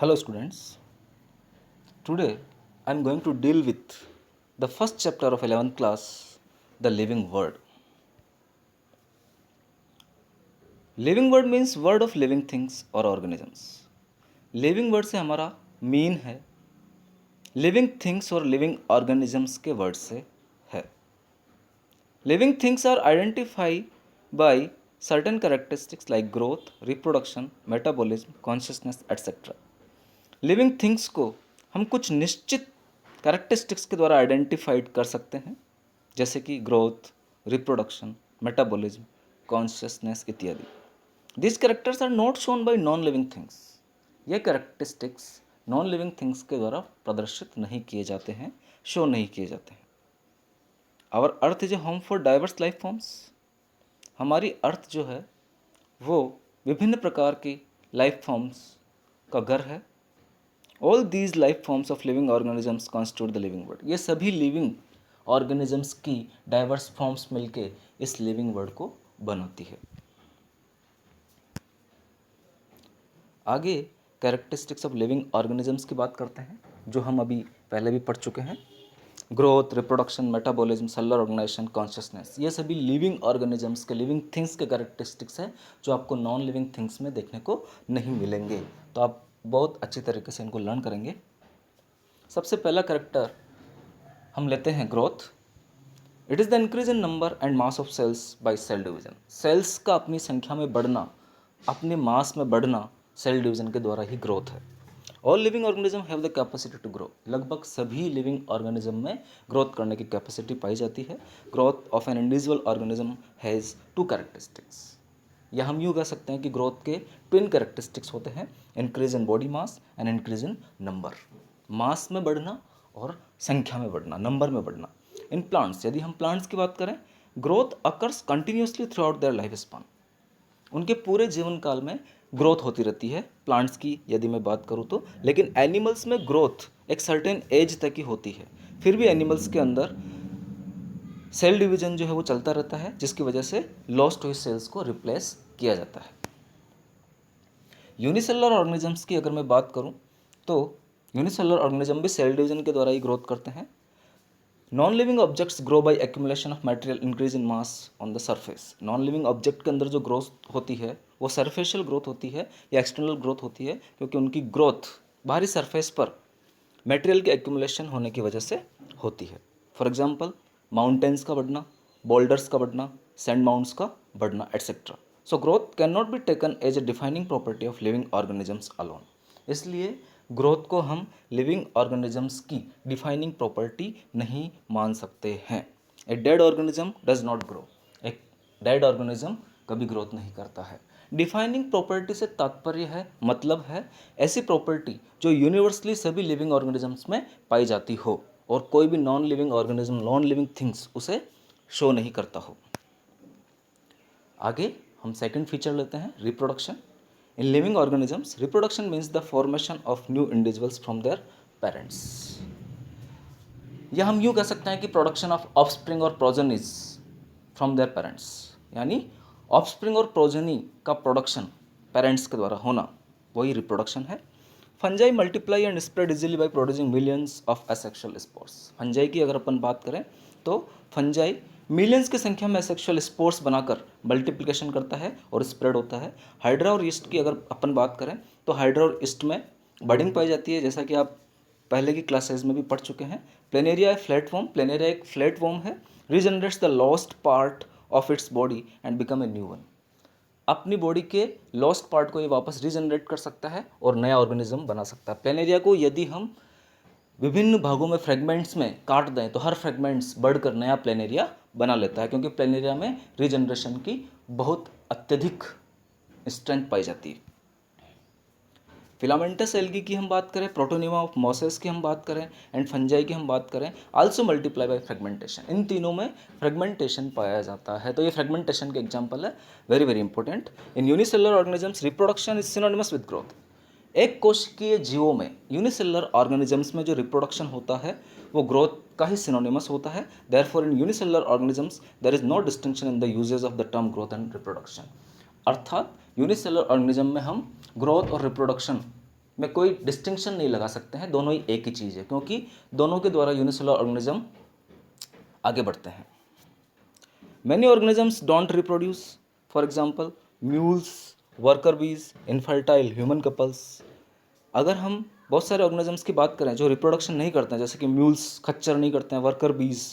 Hello students, today I am going to deal with the first chapter of 11th class, the living word. Living word means word of living things or organisms. Living word से हमारा mean है living things और living organisms के word से है. Living things are identified by certain characteristics like growth, reproduction, metabolism, consciousness, etc. Living things को हम कुछ निश्चित कैरेक्टरिस्टिक्स के द्वारा आइडेंटिफाइड कर सकते हैं, जैसे कि ग्रोथ, रिप्रोडक्शन, मेटाबॉलिज्म, कॉन्शियसनेस इत्यादि. This characters are not shown by non living things. ये कैरेक्टरिस्टिक्स नॉन लिविंग थिंग्स के द्वारा प्रदर्शित नहीं किए जाते हैं, शो नहीं किए जाते हैं. Our earth is a home for diverse life forms. हमारी अर्थ जो है वो विभिन्न प्रकार की लाइफ फॉर्म्स का घर है. All these life forms of living organisms constitute the living word. ये सभी लिविंग ऑर्गेनिजम्स की डाइवर्स फॉर्म्स मिलके इस लिविंग वर्ड को बनाती है. आगे कैरेक्टरिस्टिक्स ऑफ लिविंग ऑर्गेनिजम्स की बात करते हैं, जो हम अभी पहले भी पढ़ चुके हैं. Growth, reproduction, metabolism, cellular organisation, consciousness, ये सभी लिविंग ऑर्गेनिजम्स के, लिविंग थिंग्स के कैरेक्टरिस्टिक्स हैं जो आपको नॉन लिविंग थिंग्स में देखने को नहीं मिलेंगे. तो आप बहुत अच्छी तरीके से इनको लर्न करेंगे. सबसे पहला कैरेक्टर हम लेते हैं growth. It is the increase in number and mass of cells by cell division. Cells का अपनी संख्या में बढ़ना, अपने मास में बढ़ना सेल डिवीजन के द्वारा ही ग्रोथ है. All living organism have the capacity to grow. लगभग सभी लिविंग ऑर्गेनिज्म में ग्रोथ करने की कैपेसिटी पाई जाती है. Growth of an individual organism has to characteristics. या हम यूँ कह सकते हैं कि ग्रोथ के ट्विन कैरेक्टरिस्टिक्स होते हैं, increase in body mass and increase in number. Mass में बढ़ना और संख्या में बढ़ना, नंबर में बढ़ना. इन प्लांट्स, यदि हम प्लांट्स की बात करें, growth occurs continuously throughout their life span. उनके पूरे जीवन काल में ग्रोथ होती रहती है प्लांट्स की यदि मैं बात करूँ तो. लेकिन एनिमल्स में ग्रोथ एक सर्टेन एज तक ही होती है. फिर भी एनिमल्स के अंदर सेल डिवीजन जो है वो चलता रहता है, जिसकी वजह से लॉस्ट हुई सेल्स को रिप्लेस किया जाता है. यूनिसेलुलर ऑर्गेनिजम्स की अगर मैं बात करूं तो यूनिसेलुलर ऑर्गेनिज्म भी सेल डिवीजन के द्वारा ही ग्रोथ करते हैं. Non living objects grow by accumulation of material increase in mass on the surface. Non living object के अंदर जो ग्रोथ होती है वो सरफेशियल ग्रोथ होती है या एक्सटर्नल ग्रोथ होती है, क्योंकि उनकी ग्रोथ बाहरी सरफेस पर मटेरियल के एक्यूमुलेशन होने की वजह से होती है. फॉर एग्जांपल माउंटेन्स का बढ़ना, बोल्डर्स का बढ़ना, सैंड माउंट्स का बढ़ना etcetera. So growth can not be taken as a defining property of living organisms alone. इसलिए ग्रोथ को हम लिविंग ऑर्गेनिजम्स की डिफाइनिंग प्रॉपर्टी नहीं मान सकते हैं. A dead organism does not grow. एक डेड ऑर्गेनिज्म कभी ग्रोथ नहीं करता है. डिफाइनिंग प्रॉपर्टी से तात्पर्य है, मतलब है ऐसी प्रॉपर्टी जो यूनिवर्सली सभी लिविंग ऑर्गेनिजम्स में पाई जाती हो और कोई भी non living organism, non living things उसे शो नहीं करता हो. आगे हम सेकंड फीचर लेते हैं, reproduction. In living organisms reproduction means the formation of new individuals from their parents. या हम यूँ कह सकते हैं कि प्रोडक्शन ऑफ ऑफस्प्रिंग और प्रोजेनीज फ्रॉम देयर पेरेंट्स. यानी ऑफस्प्रिंग और प्रोजेनी का प्रोडक्शन पेरेंट्स के द्वारा होना, वही रिप्रोडक्शन है. Fungi multiply and spread easily by producing millions of asexual spores. Fungi की अगर अपन बात करें तो फंजाई मिलियंस की संख्या में एसेक्सुअल स्पोर्स बनाकर मल्टीप्लिकेशन करता है और स्प्रेड होता है. हाइड्रा और ईस्ट की अगर अपन बात करें तो हाइड्रा और ईस्ट में बडिंग पाई जाती है, जैसा कि आप पहले की क्लासेज में भी पढ़ चुके हैं. Planaria flat warm. प्लेनेरिया एक फ्लैट वॉर्म है. Regenerates the lost part of its body and become a new one. अपनी बॉडी के लॉस्ट पार्ट को ये वापस रीजनरेट कर सकता है और नया ऑर्गेनिज्म बना सकता है. प्लेनेरिया को यदि हम विभिन्न भागों में फ्रेगमेंट्स में काट दें तो हर फ्रेगमेंट्स बढ़कर नया प्लेनेरिया बना लेता है, क्योंकि प्लेनेरिया में रीजनरेशन की बहुत अत्यधिक स्ट्रेंथ पाई जाती है. फिलामेंटस एल्गी की हम बात करें, प्रोटोनिमा ऑफ मॉसेस की हम बात करें एंड फंजाई की हम बात करें, आल्सो मल्टीप्लाई बाय फ्रेगमेंटेशन. इन तीनों में फ्रेगमेंटेशन पाया जाता है. तो ये फ्रेगमेंटेशन के एग्जांपल है, very very important. In unicellular organisms reproduction is synonymous with growth. एक कोशिकीय जीवों में, यूनिसेलुलर ऑर्गेनिजम्स में जो रिप्रोडक्शन होता है वो ग्रोथ का ही सिनोनिमस होता है. Therefore in unicellular organisms there is no distinction in the usage of the term growth and reproduction. अर्थात यूनिसेलुलर ऑर्गेनिज्म में हम ग्रोथ और रिप्रोडक्शन में कोई डिस्टिंक्शन नहीं लगा सकते हैं, दोनों ही एक ही चीज़ है, क्योंकि दोनों के द्वारा यूनिसेलुलर ऑर्गेनिज्म आगे बढ़ते हैं। Many organisms don't reproduce, for example mules, worker बीज, इनफर्टाइल ह्यूमन कपल्स। अगर हम बहुत सारे ऑर्गेनिजम्स की बात करें जो रिप्रोडक्शन नहीं करते हैं, जैसे कि म्यूल्स खच्चर नहीं करते हैं, वर्कर बीज,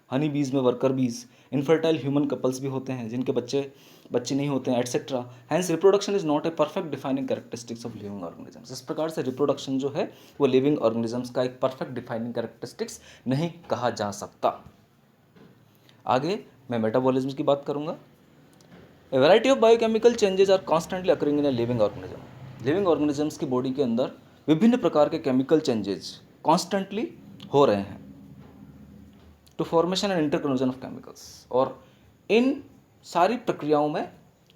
हनी बीज में वर्कर बीज, इनफर्टाइल ह्यूमन कपल्स भी होते हैं जिनके बच्चे नहीं होते हैं, etcetera. Hence reproduction is not a perfect defining characteristics of living organisms. इस प्रकार से रिप्रोडक्शन जो है वो लिविंग ऑर्गेनिजम्स का एक परफेक्ट डिफाइनिंग कैरेक्टरिस्टिक्स नहीं कहा जा सकता। आगे मैं मेटाबॉलिज्म की बात करूंगा। A variety of biochemical changes are constantly occurring in a living organism. Living organisms की बॉडी के अंदर विभिन्न प्रकार के केमिकल चेंजेस कॉन्स्टेंटली हो रहे हैं to formation and interconversion of chemicals. और इन सारी प्रक्रियाओं में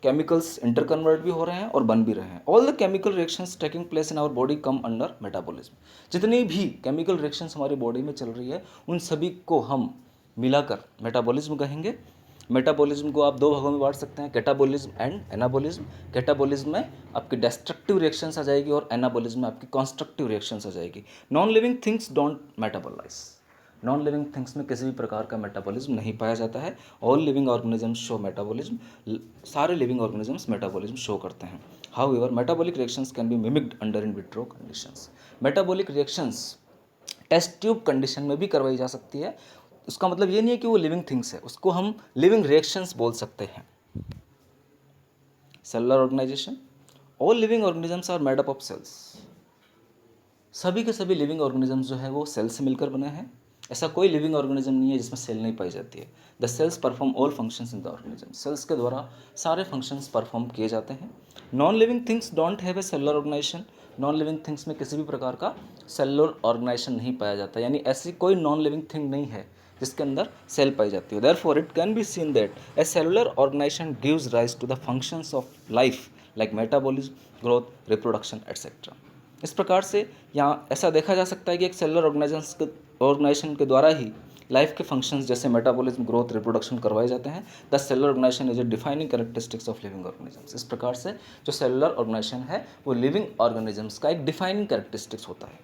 केमिकल्स इंटरकन्वर्ट भी हो रहे हैं और बन भी रहे हैं। All the chemical reactions taking place in our body come under metabolism. जितनी भी केमिकल रिएक्शंस हमारी बॉडी में चल रही है उन सभी को हम मिलाकर मेटाबॉलिज्म कहेंगे। मेटाबॉलिज्म को आप दो भागों में बांट सकते हैं, कैटाबॉलिज्म एंड एनाबॉलिज्म। कैटाबॉलिज्म में आपकी डिस्ट्रक्टिव रिएक्शंस आ जाएगी और एनाबॉलिज्म में आपकी कंस्ट्रक्टिव रिएक्शंस आ जाएगी। Non living things don't metabolise. Non living things में किसी भी प्रकार का मेटाबॉलिज्म नहीं पाया जाता है। All living organisms show metabolism. सारे लिविंग ऑर्गेनिजम्स मेटाबॉलिज्म शो करते हैं। However metabolic reactions can be mimicked under in vitro conditions. Metabolic reactions test tube condition में भी करवाई जा सकती है। उसका मतलब ये नहीं है कि वो लिविंग थिंग्स है, उसको हम लिविंग रिएक्शंस बोल सकते हैं। Cellular organisation. All living organisms are made up of cells. सभी के सभी लिविंग ऑर्गेनिजम्स जो है वो सेल से मिलकर बने हैं। ऐसा कोई लिविंग ऑर्गेनिज्म नहीं है जिसमें सेल नहीं पाई जाती है। The cells perform all functions in the organism. Cells के द्वारा सारे फंक्शंस परफॉर्म किए जाते हैं। Non living things don't have a cellular organisation. Non living things में किसी भी प्रकार का सेलुलर ऑर्गेनाइजेशन नहीं पाया जाता, यानी ऐसी कोई नॉन लिविंग थिंग नहीं है जिसके अंदर सेल पाई जाती है। Therefore it can be seen that a cellular organisation gives rise to the functions of life like metabolism, growth, reproduction etcetera. इस प्रकार से यहाँ ऐसा देखा जा सकता है कि एक सेलुलर ऑर्गेनाइजेशन के द्वारा ही लाइफ के फंक्शंस जैसे मेटाबॉलिज्म, ग्रोथ, रिप्रोडक्शन करवाए जाते हैं। The cellular organisation is a defining characteristics of living organisms. इस प्रकार से जो सेलुलर ऑर्गेनाइजेशन है वो लिविंग ऑर्गेनिजम्स का एक डिफाइनिंग कैरेक्टरिस्टिक्स होता है।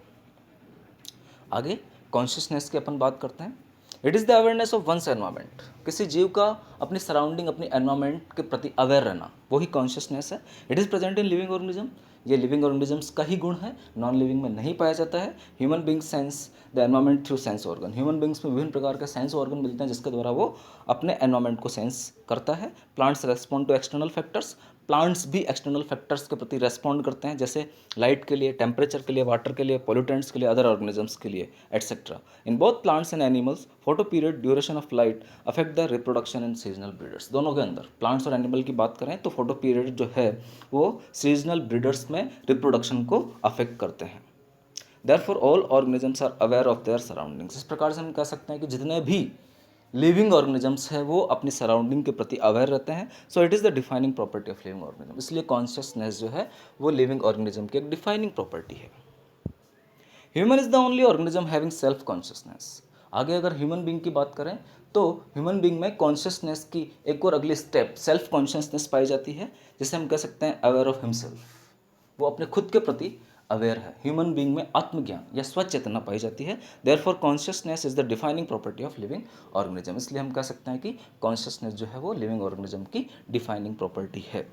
आगे कॉन्शियसनेस की अपन बात करते हैं। It is the awareness of one's environment. किसी जीव का अपनी सराउंडिंग, अपनी एनवायरमेंट के प्रति अवेयर रहना, वही कॉन्शियसनेस है। It is present in living organism. ये लिविंग ऑर्गेनिजम्स का ही गुण है, नॉन लिविंग में नहीं पाया जाता है। Human beings sense the environment through sense organ. Human beings में विभिन्न प्रकार के सेंस ऑर्गन मिलते हैं जिसके द्वारा वो अपने एनवायरमेंट को सेंस करता है। Plants respond to external factors. Plants भी एक्सटर्नल फैक्टर्स के प्रति रेस्पॉन्ड करते हैं, जैसे लाइट के लिए, टेम्परेचर के लिए, वाटर के लिए, पोल्यूटेंट्स के लिए, अदर ऑर्गेनिजम्स के लिए etcetera. In both plants and animals photo period, duration of light affect the reproduction in seasonal breeders. दोनों के अंदर प्लांट्स और एनिमल की बात करें तो फोटो पीरियड जो है वो सीजनल ब्रीडर्स में रिप्रोडक्शन को अफेक्ट करते हैं। Therefore all organisms are aware of their surroundings. इस प्रकार से हम कह सकते हैं कि जितने भी लिविंग ऑर्गेनिजम्स है वो अपनी सराउंडिंग के प्रति अवेयर रहते हैं। So it is the defining property of living organism. इसलिए कॉन्शियसनेस जो है वो लिविंग ऑर्गेनिज्म की एक डिफाइनिंग प्रॉपर्टी है। Human is the only organism having self consciousness. आगे अगर ह्यूमन बींग की बात करें तो ह्यूमन बींग में कॉन्शियसनेस की एक और अगली स्टेप सेल्फ कॉन्शियसनेस पाई जाती है, जिसे हम कह सकते हैं अवेयर ऑफ हिमसेल्फ। वो अपने खुद के प्रति अवेयर है। ह्यूमन बींग में आत्मज्ञान या स्वचेतना पाई जाती है। Therefore consciousness is the defining property of living organism. इसलिए हम कह सकते हैं कि कॉन्शियसनेस जो है वो लिविंग ऑर्गेनिज्म की डिफाइनिंग प्रॉपर्टी है।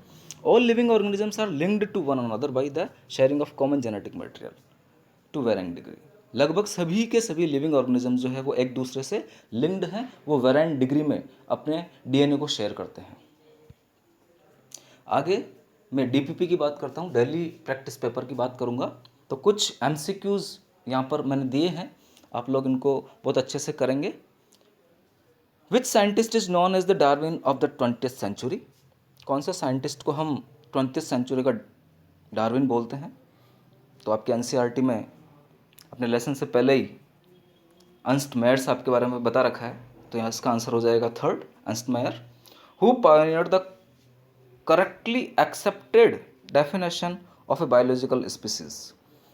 All living organisms are linked to one another by the sharing of common genetic material to varying degree. लगभग सभी के सभी लिविंग ऑर्गेनिज्म जो है वो एक दूसरे से लिंक्ड हैं, वो वेरिएंट डिग्री में अपने डीएनए को शेयर करते हैं। आगे मैं डीपीपी की बात करता हूँ, डेली प्रैक्टिस पेपर की बात करूँगा। तो कुछ एमसीक्यूज़ यहाँ पर मैंने दिए हैं, आप लोग इनको बहुत अच्छे से करेंगे। Which scientist is known as the Darwin of the 20th century. कौन से साइंटिस्ट को हम 20th सेंचुरी का डार्विन बोलते हैं? तो आपके एनसीईआरटी में अपने लेसन से पहले ही अर्नस्ट मेयर साहब के बारे में बता रखा है, तो यहाँ इसका आंसर हो जाएगा third, Ernst Mayr. Who pioneered the correctly accepted definition of a biological species.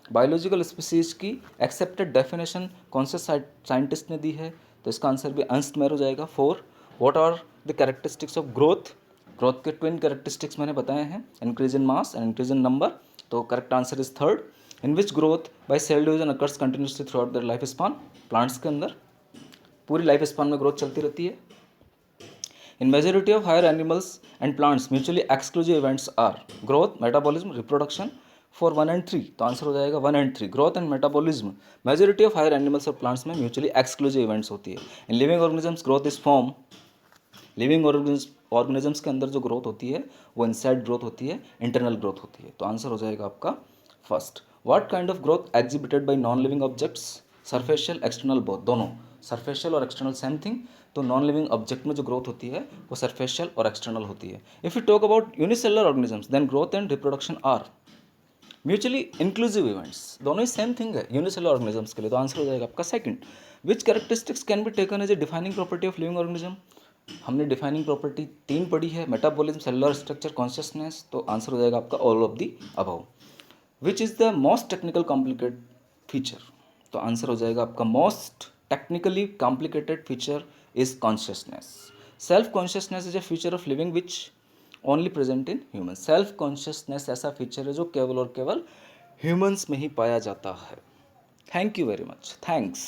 Biological species की एक्सेप्टेड डेफिनेशन कौन से साइंटिस्ट ने दी है? तो इसका आंसर भी अर्नस्ट मेयर हो जाएगा। 4, what are the characteristics of growth. Growth के ट्विन कैरेक्टरिस्टिक्स मैंने बताए हैं, increase in mass and increase in number. तो correct answer is third. In which growth by cell division occurs continuously throughout their life span, plants के अंदर पूरी life span में growth चलती रहती है। In majority of higher animals and plants mutually exclusive events are growth, metabolism, reproduction for 1 and 3। तो answer हो जाएगा 1 and 3, growth and metabolism majority of higher animals और प्लांट्स में म्यूचुअली एक्सक्लूसिव इवेंट्स होती है। In living organisms growth is form, living organisms के अंदर जो ग्रोथ होती है वो इनसाइड ग्रोथ होती है, इंटरनल ग्रोथ होती है। तो आंसर हो जाएगा आपका first. What kind of growth exhibited by non living objects, superficial external both, दोनों सरफेशियल और एक्सटर्नल सेम थिंग। तो नॉन लिविंग ऑब्जेक्ट में जो ग्रोथ होती है वो सरफेशियल और एक्सटर्नल होती है। If you talk about unicellular organisms then growth and reproduction are mutually inclusive events, दोनों ही सेम थिंग है यूनिसेलुलर ऑर्गेनिजम्स के लिए। तो आंसर हो जाएगा आपका second. Which characteristics can be taken as a defining property of living organism, हमने डिफाइनिंग प्रॉपर्टी 3 पढ़ी है, मेटाबॉलिज्म, सेलुलर स्ट्रक्चर, कॉन्शियसनेस। तो आंसर हो जाएगा आपका all of the above. Which is the most technical complicated feature, तो answer हो जाएगा आपका most technically complicated feature is consciousness. Self consciousness is a feature of living which only present in human. Self consciousness ऐसा feature है जो केवल और केवल ह्यूमंस में ही पाया जाता है। Thank you very much, thanks.